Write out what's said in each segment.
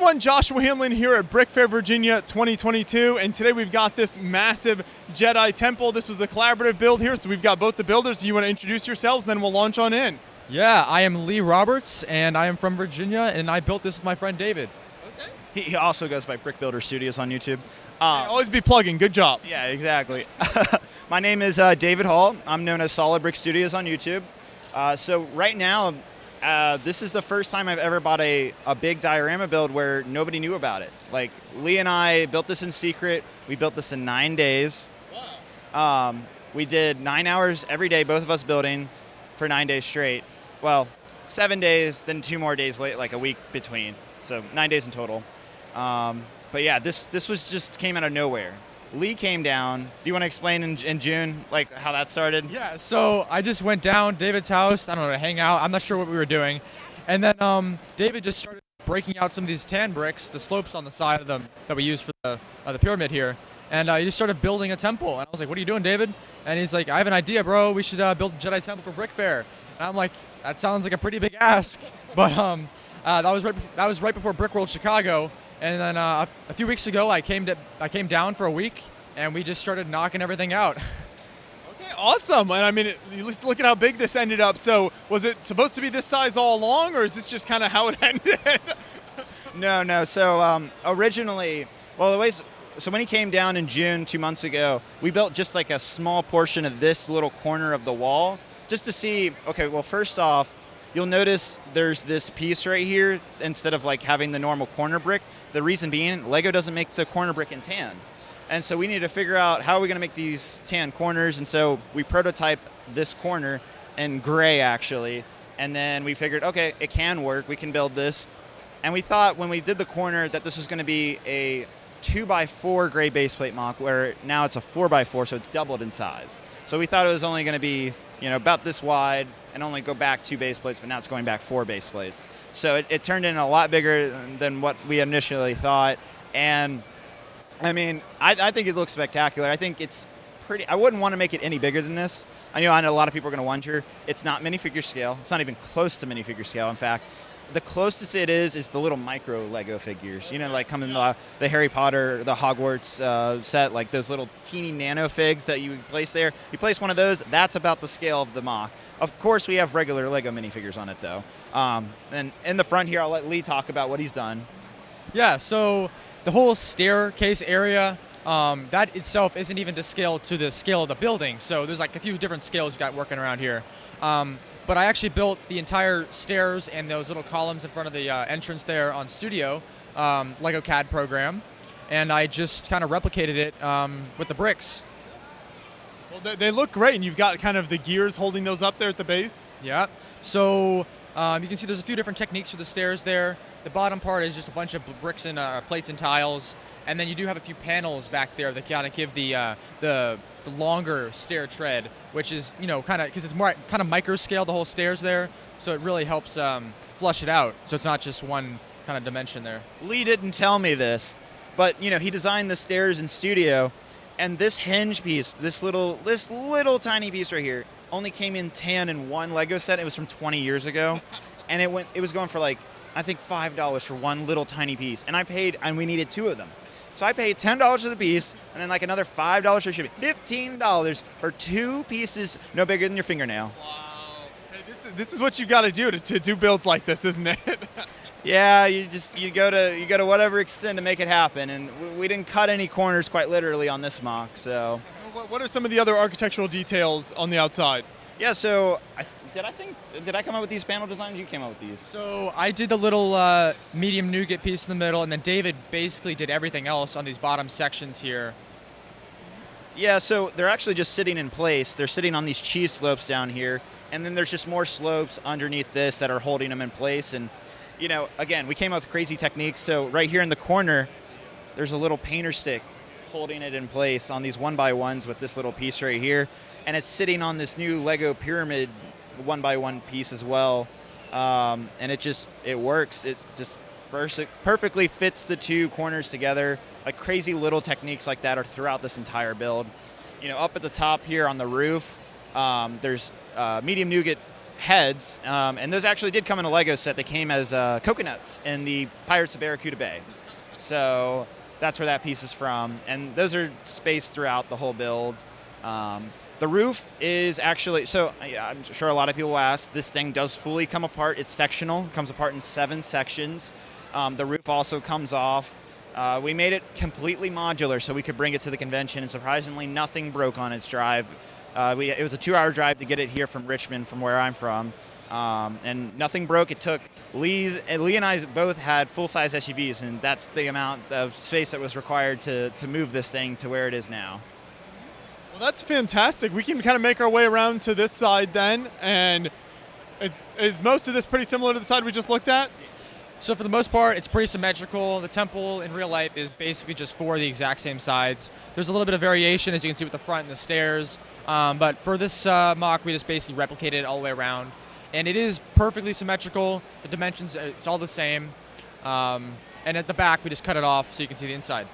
everyone, Joshua Hanlon here at BrickFair Virginia 2022, and today we've got this massive Jedi temple. This was a collaborative build here, so we've got both the builders. You want to introduce yourselves, then we'll launch on in. Yeah, I am Lee Roberts, and I am from Virginia, and I built this with my friend David. Okay. He also goes by BrickBuilderstudios on YouTube. Always be plugging, good job. Yeah, exactly. My name is David Hall. I'm known as Solid Brick Studios on YouTube. So right now, this is the first time I've ever bought a big diorama build where nobody knew about it. Like, Lee and I built this in secret. We built this in 9 days. Wow. We did 9 hours every day, both of us building for 9 days straight. Well, 7 days, then 2 more days late, like a week between. So 9 days in total. But yeah, this was just came out of nowhere. Lee came down. Do you want to explain in June, like, how that started? Yeah, so I just went down David's house, I don't know, to hang out. I'm not sure what we were doing. And then David just started breaking out some of these tan bricks, the slopes on the side of them that we use for the pyramid here. And he just started building a temple. And I was like, what are you doing, David? And he's like, I have an idea, bro. We should build a Jedi temple for BrickFair. And I'm like, that sounds like a pretty big ask. But that was right before Brickworld Chicago. And then a few weeks ago, I came down for a week, and we just started knocking everything out. Okay, awesome. And I mean, look at how big this ended up. So was it supposed to be this size all along, or is this just kind of how it ended? No. So originally, so when he came down in June 2 months ago, we built just like a small portion of this little corner of the wall, just to see, okay, well, first off, you'll notice there's this piece right here instead of like having the normal corner brick. The reason being, Lego doesn't make the corner brick in tan. And so we need to figure out how are we going to make these tan corners. And so we prototyped this corner in gray, actually. And then we figured, okay, it can work. We can build this. And we thought when we did the corner that this was going to be a 2x4 gray baseplate mock, where now it's a 4x4, so it's doubled in size. So we thought it was only going to be, about this wide and only go back 2 base plates, but now it's going back 4 base plates. So it turned in a lot bigger than what we initially thought. And I mean, I think it looks spectacular. I think it's pretty, I wouldn't want to make it any bigger than this. I know a lot of people are going to wonder, it's not minifigure scale. It's not even close to minifigure scale, in fact. The closest it is the little micro Lego figures, like come in the Harry Potter, the Hogwarts set, like those little teeny nano figs that you place there. You place one of those, that's about the scale of the mock. Of course, we have regular Lego minifigures on it, though. And in the front here, I'll let Lee talk about what he's done. Yeah, so the whole staircase area, that itself isn't even to scale to the scale of the building. So there's like a few different scales we've got working around here. But I actually built the entire stairs and those little columns in front of the entrance there on Studio, Lego CAD program. And I just kind of replicated it with the bricks. Well, they look great, and you've got kind of the gears holding those up there at the base. Yeah. So you can see there's a few different techniques for the stairs there. The bottom part is just a bunch of bricks and plates and tiles. And then you do have a few panels back there that kind of give the longer stair tread, which is, kind of, because it's more kind of micro scale, the whole stairs there. So it really helps flush it out. So it's not just one kind of dimension there. Lee didn't tell me this, but, he designed the stairs in Studio. And this hinge piece, this little tiny piece right here, only came in tan in one Lego set. It was from 20 years ago. And it was going for like, I think $5 for one little tiny piece. And we needed 2 of them. So I paid $10 for the piece, and then like another $5 for shipping. $15 for 2 pieces, no bigger than your fingernail. Wow. Hey, this is what you got to do to do builds like this, isn't it? Yeah, you go to whatever extent to make it happen, and we didn't cut any corners quite literally on this mock. So what are some of the other architectural details on the outside? Yeah, so did I come up with these panel designs? You came up with these. So I did the little medium nougat piece in the middle, and then David basically did everything else on these bottom sections here. Yeah, so they're actually just sitting in place. They're sitting on these cheese slopes down here, and then there's just more slopes underneath this that are holding them in place. And, again, we came up with crazy techniques. So right here in the corner, there's a little painter stick holding it in place on these 1x1s with this little piece right here. And it's sitting on this new Lego pyramid 1x1 piece as well. And it works. It just perfectly fits the 2 corners together. Like crazy little techniques like that are throughout this entire build. Up at the top here on the roof, there's medium nougat heads, and those actually did come in a Lego set. They came as coconuts in the Pirates of Barracuda Bay. So that's where that piece is from. And those are spaced throughout the whole build. The roof is actually, so I'm sure a lot of people will ask, this thing does fully come apart. It's sectional, it comes apart in 7 sections. The roof also comes off. We made it completely modular so we could bring it to the convention, and surprisingly nothing broke on its drive. It was a 2-hour drive to get it here from Richmond, from where I'm from, and nothing broke. It took Lee and I both had full-size SUVs, and that's the amount of space that was required to move this thing to where it is now. Well, that's fantastic. We can kind of make our way around to this side then, and is most of this pretty similar to the side we just looked at? So for the most part, it's pretty symmetrical. The temple in real life is basically just 4 of the exact same sides. There's a little bit of variation, as you can see with the front and the stairs. But for this mock, we just basically replicated it all the way around. And it is perfectly symmetrical. The dimensions, it's all the same. And at the back, we just cut it off so you can see the inside.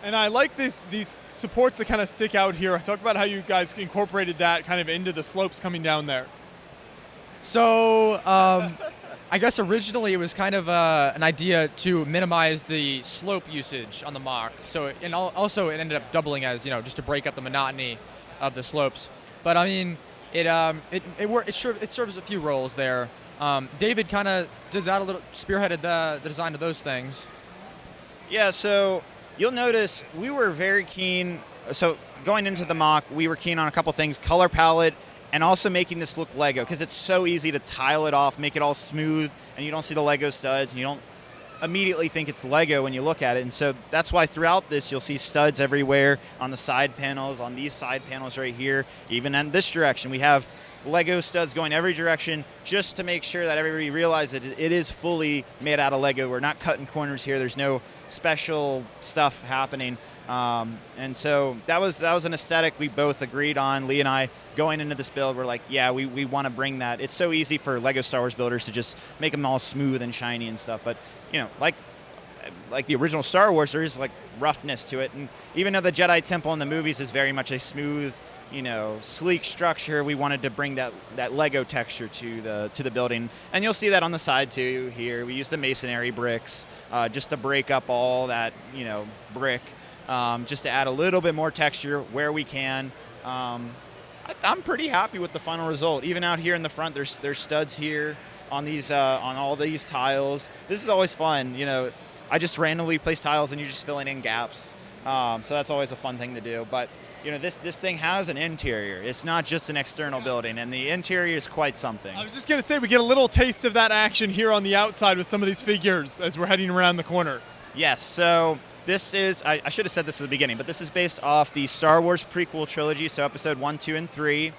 And I like these supports that kind of stick out here. Talk about how you guys incorporated that kind of into the slopes coming down there. So I guess originally it was kind of an idea to minimize the slope usage on the mock. So, and also it ended up doubling as, just to break up the monotony of the slopes. But I mean, it serves a few roles there. David kind of did that a little, spearheaded the design of those things. Yeah, so you'll notice we were very keen. So going into the mock, we were keen on a couple things: color palette, and also making this look Lego, because it's so easy to tile it off, make it all smooth, and you don't see the Lego studs, and you don't immediately think it's Lego when you look at it. And so that's why throughout this you'll see studs everywhere on the side panels, on these side panels right here, even in this direction. We have Lego studs going every direction just to make sure that everybody realizes that it is fully made out of Lego. We're not cutting corners here. There's no special stuff happening. And so that was an aesthetic we both agreed on. Lee and I, going into this build, we're like, yeah, we want to bring that. It's so easy for Lego Star Wars builders to just make them all smooth and shiny and stuff. But, like the original Star Wars, there is like roughness to it. And even though the Jedi Temple in the movies is very much a smooth, sleek structure, we wanted to bring that Lego texture to the building. And you'll see that on the side too here. We use the masonry bricks just to break up all that, brick. Just to add a little bit more texture where we can. I'm pretty happy with the final result. Even out here in the front, there's studs here on these on all these tiles. This is always fun. I just randomly place tiles and you're just filling in gaps. So that's always a fun thing to do. But this thing has an interior. It's not just an external building, and the interior is quite something. I was just gonna say, we get a little taste of that action here on the outside with some of these figures as we're heading around the corner. Yes. So this is, I should have said this at the beginning, but this is based off the Star Wars prequel trilogy, so episode 1, 2, and 3.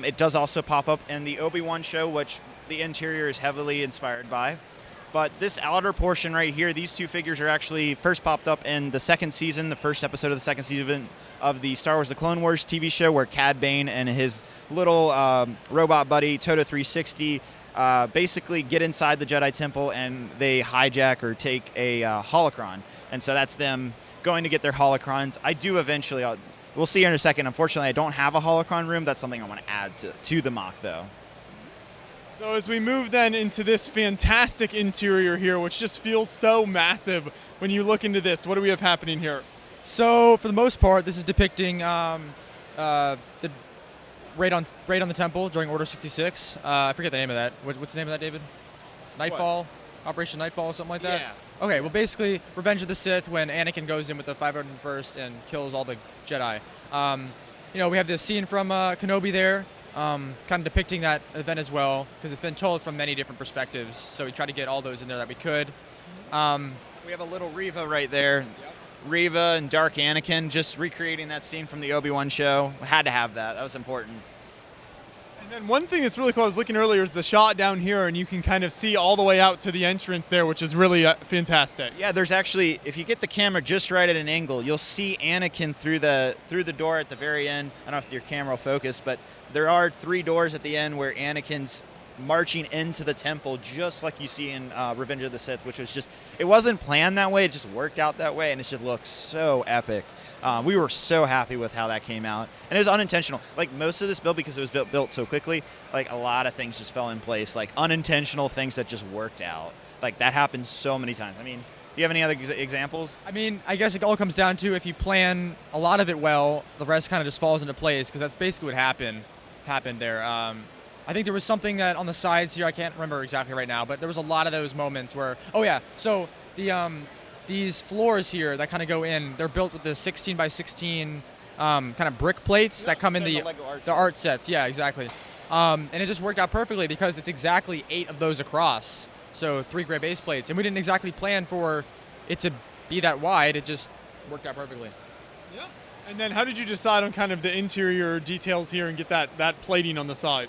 It does also pop up in the Obi-Wan show, which the interior is heavily inspired by. But this outer portion right here, these 2 figures are actually first popped up in the second season, the first episode of the second season of the Star Wars The Clone Wars TV show, where Cad Bane and his little robot buddy, Toto 360, basically get inside the Jedi Temple and they hijack or take a holocron. And so that's them going to get their holocrons. I do eventually, we'll see here in a second. Unfortunately, I don't have a holocron room. That's something I want to add to the mock, though. So as we move then into this fantastic interior here, which just feels so massive when you look into this, what do we have happening here? So for the most part, this is depicting the raid on the temple during Order 66. I forget the name of that. What's the name of that, David? Nightfall? What? Operation Nightfall, something like that? Yeah. Okay, well, basically, Revenge of the Sith, when Anakin goes in with the 501st and kills all the Jedi. We have this scene from Kenobi there, kind of depicting that event as well, because it's been told from many different perspectives. So we tried to get all those in there that we could. We have a little Reva right there. Yep. Reva and Dark Anakin, just recreating that scene from the Obi-Wan show. We had to have that. That was important. And then one thing that's really cool, I was looking earlier, is the shot down here, and you can kind of see all the way out to the entrance there, which is really fantastic. Yeah, there's actually, if you get the camera just right at an angle, you'll see Anakin through the door at the very end. I don't know if your camera will focus, but there are 3 doors at the end where Anakin's marching into the temple, just like you see in Revenge of the Sith, which was just, it wasn't planned that way, it just worked out that way, and it just looks so epic. We were so happy with how that came out, and it was unintentional. Like most of this build, because it was built so quickly, like a lot of things just fell in place, like unintentional things that just worked out. Like that happens so many times. I mean, do you have any other examples? I mean, I guess it all comes down to if you plan a lot of it well, the rest kind of just falls into place, because that's basically what happened there. I think there was something that on the sides here, I can't remember exactly right now, but there was a lot of those moments where, oh yeah, so these floors here that kind of go in, they're built with the 16 by 16 kind of brick plates that come in the art sets. Yeah, exactly. And it just worked out perfectly because it's exactly 8 of those across. So 3 gray base plates. And we didn't exactly plan for it to be that wide. It just worked out perfectly. Yeah. And then how did you decide on kind of the interior details here and get that plating on the side?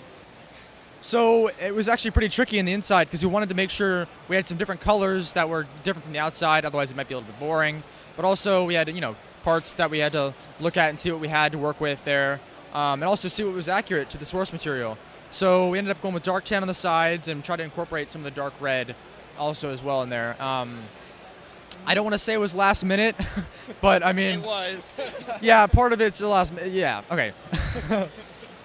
So it was actually pretty tricky in the inside because we wanted to make sure we had some different colors that were different from the outside. Otherwise, it might be a little bit boring. But also, we had parts that we had to look at and see what we had to work with there, and also see what was accurate to the source material. So we ended up going with dark tan on the sides and try to incorporate some of the dark red also as well in there. I don't want to say it was last minute, but I mean, It was. yeah, part of it's the last minute. Yeah, okay.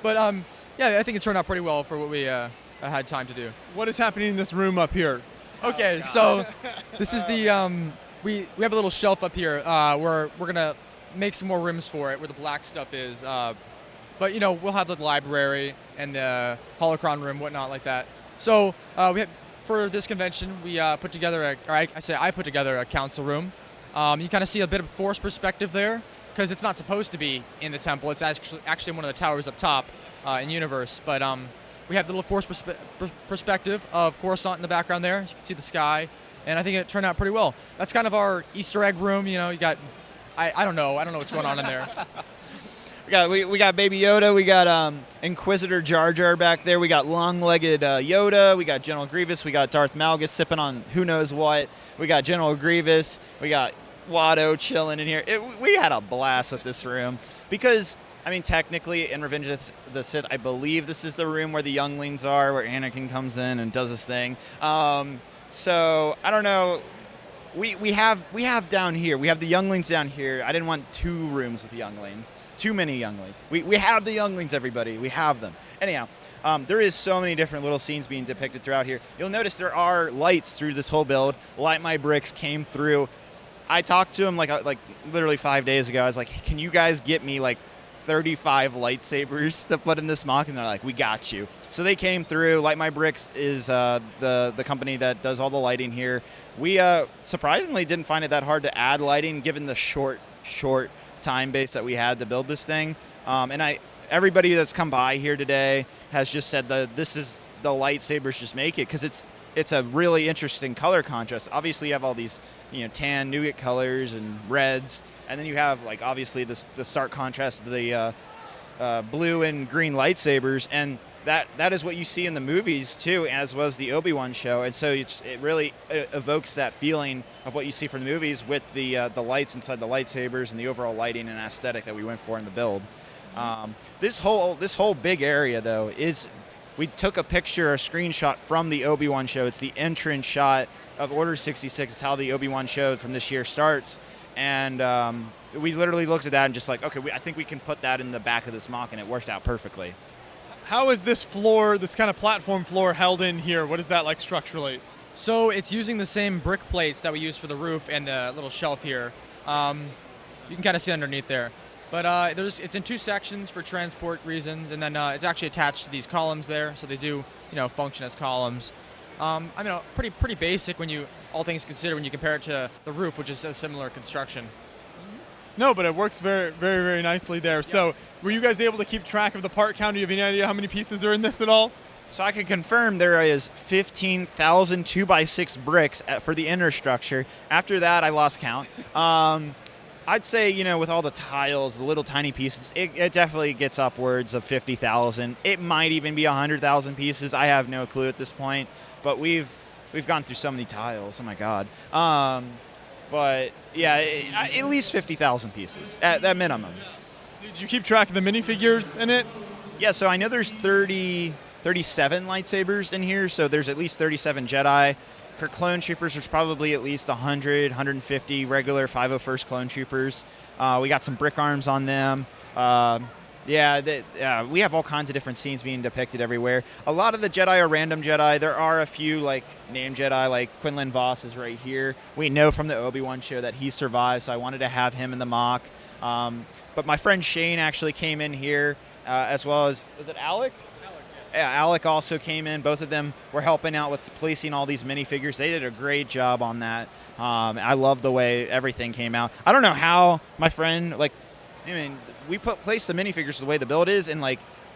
But yeah, I think it turned out pretty well for what we had time to do. What is happening in this room up here? Okay, so this is the we have a little shelf up here where we're gonna make some more rooms for it where the black stuff is. But we'll have the library and the holocron room, whatnot like that. So for this convention, we put together I put together a council room. You kind of see a bit of force perspective there because it's not supposed to be in the temple. It's actually one of the towers up top in Universe. But we have the little force perspective of Coruscant in the background there. You can see the sky, and I think it turned out pretty well. That's kind of our Easter egg room. You got, I don't know what's going on in there. We got Baby Yoda. We got Inquisitor Jar Jar back there. We got long-legged Yoda. We got General Grievous. We got Darth Malgus sipping on who knows what. We got General Grievous. We got Watto chilling in here. We had a blast with this room because, I mean, technically in Revenge of the Sith, I believe this is the room where the younglings are, where Anakin comes in and does his thing. So I don't know. We have down here. We have the younglings down here. I didn't want 2 rooms with the younglings. Too many younglings. We have the younglings, everybody. We have them. Anyhow, there is so many different little scenes being depicted throughout here. You'll notice there are lights through this whole build. Light My Bricks came through. I talked to him like literally 5 days ago. I was like, can you guys get me like 35 lightsabers to put in this mock? And they're like, we got you. So they came through. Light My Bricks is the company that does all the lighting here. We surprisingly didn't find it that hard to add lighting given the short time base that we had to build this thing. And everybody that's come by here today has just said that this is the lightsabers just make it because it's a really interesting color contrast. Obviously you have all these tan nougat colors and reds, and then you have like obviously the stark contrast of the blue and green lightsabers, and that is what you see in the movies too, as was the Obi-Wan show. And so it really evokes that feeling of what you see from the movies with the lights inside the lightsabers and the overall lighting and aesthetic that we went for in the build. This whole big area though we took a screenshot from the Obi-Wan show. It's the entrance shot of Order 66. It's how the Obi-Wan show from this year starts. And we literally looked at that and just like, okay, I think we can put that in the back of this mock, and it worked out perfectly. How is this floor, this kind of platform floor, held in here? What is that like structurally? So it's using the same brick plates that we use for the roof and the little shelf here. You can kind of see underneath there. But it's in 2 sections for transport reasons, and then it's actually attached to these columns there, so they do function as columns. I mean, pretty basic when all things considered, when you compare it to the roof, which is a similar construction. No, but it works very, very, very nicely there. Yep. So were you guys able to keep track of the part count? Do you have any idea how many pieces are in this at all? So I can confirm there is 15,000 2x6 bricks for the inner structure. After that, I lost count. I'd say, with all the tiles, the little tiny pieces, it definitely gets upwards of 50,000. It might even be 100,000 pieces. I have no clue at this point, but we've gone through so many tiles. Oh my God. But yeah, at least 50,000 pieces at that minimum. Did you keep track of the minifigures in it? Yeah, so I know there's 37 lightsabers in here, so there's at least 37 Jedi. for clone troopers, there's probably at least 100, 150 regular 501st clone troopers. We got some brick arms on them. We have all kinds of different scenes being depicted everywhere. A lot of the Jedi are random Jedi. There are a few like named Jedi, like Quinlan Voss is right here. We know from the Obi-Wan show that he survived, so I wanted to have him in the mock. But my friend Shane actually came in here, as well as, was it Alec? Yeah, Alec also came in. Both of them were helping out with policing all these minifigures. They did a great job on that. I love the way everything came out. I don't know how my friend, we placed the minifigures the way the build is, and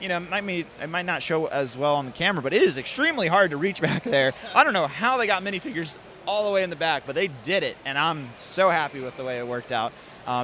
it might not show as well on the camera, but it is extremely hard to reach back there. I don't know how they got minifigures all the way in the back, but they did it, and I'm so happy with the way it worked out.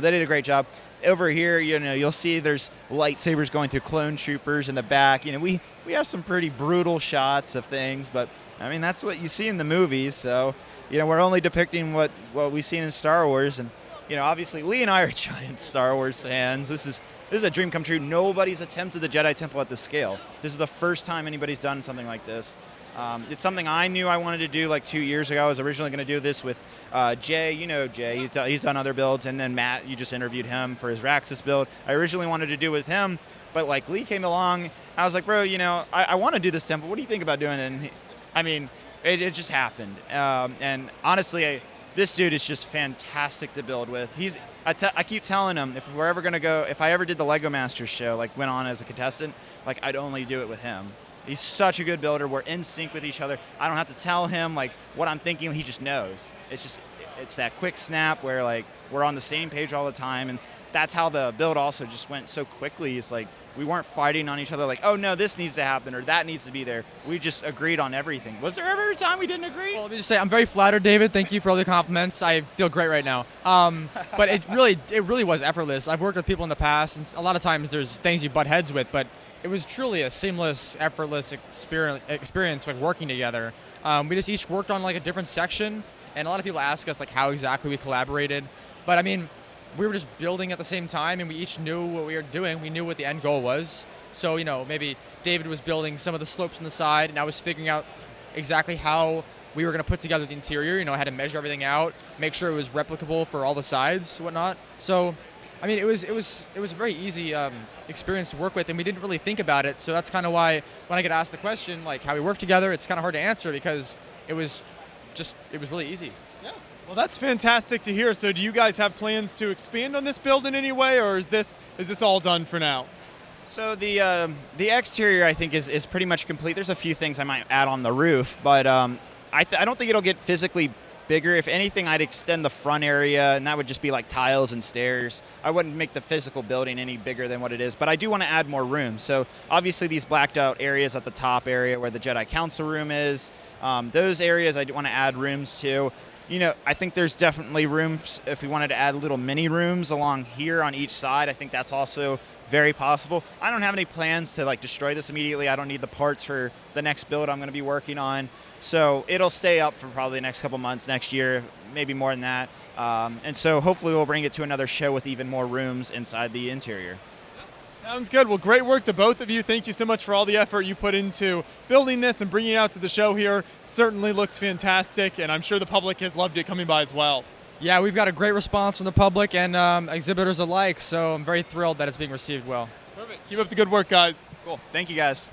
They did a great job. Over here, you'll see there's lightsabers going through clone troopers in the back. We have some pretty brutal shots of things, but I mean that's what you see in the movies. So we're only depicting what we've seen in Star Wars, and obviously Lee and I are giant Star Wars fans. This is a dream come true. Nobody's attempted the Jedi Temple at this scale. This is the first time anybody's done something like this. It's something I knew I wanted to do like 2 years ago. I was originally going to do this with Jay. Jay. He's done other builds. And then Matt, you just interviewed him for his Raxus build. I originally wanted to do it with him, but Lee came along. I was like, bro, I want to do this temple. What do you think about doing it? And it just happened. And honestly, this dude is just fantastic to build with. I keep telling him if I ever did the Lego Masters show, went on as a contestant, I'd only do it with him. He's such a good builder. We're in sync with each other. I don't have to tell him what I'm thinking. He just knows. It's that quick snap where we're on the same page all the time, and that's how the build also just went so quickly. It's we weren't fighting on each other oh no, this needs to happen or that needs to be there. We just agreed on everything. Was there ever a time we didn't agree? Well, let me just say I'm very flattered, David. Thank you for all the compliments. I feel great right now. But it really was effortless. I've worked with people in the past, and a lot of times there's things you butt heads with, but it was truly a seamless, effortless experience working together. We just each worked on a different section, and a lot of people ask us how exactly we collaborated. But we were just building at the same time, and we each knew what we were doing. We knew what the end goal was. So maybe David was building some of the slopes on the side, and I was figuring out exactly how we were going to put together the interior. I had to measure everything out, make sure it was replicable for all the sides and whatnot. So it was a very easy experience to work with, and we didn't really think about it. So that's kind of why when I get asked the question, how we work together, it's kind of hard to answer because it was really easy. Yeah. Well, that's fantastic to hear. So do you guys have plans to expand on this build in any way, or is this all done for now? So the exterior I think is pretty much complete. There's a few things I might add on the roof, but I don't think it'll get physically bigger. If anything, I'd extend the front area, and that would just be tiles and stairs. I wouldn't make the physical building any bigger than what it is, but I do want to add more rooms. So obviously these blacked out areas at the top area where the Jedi Council room is, those areas I do want to add rooms to. I think there's definitely rooms if we wanted to add little mini rooms along here on each side. I think that's also very possible. I don't have any plans to destroy this immediately. I don't need the parts for the next build I'm going to be working on. So it'll stay up for probably the next couple months, next year, maybe more than that. And so hopefully we'll bring it to another show with even more rooms inside the interior. Sounds good. Well, great work to both of you. Thank you so much for all the effort you put into building this and bringing it out to the show here. Certainly looks fantastic, and I'm sure the public has loved it coming by as well. Yeah, we've got a great response from the public and exhibitors alike, so I'm very thrilled that it's being received well. Perfect. Keep up the good work, guys. Cool. Thank you, guys.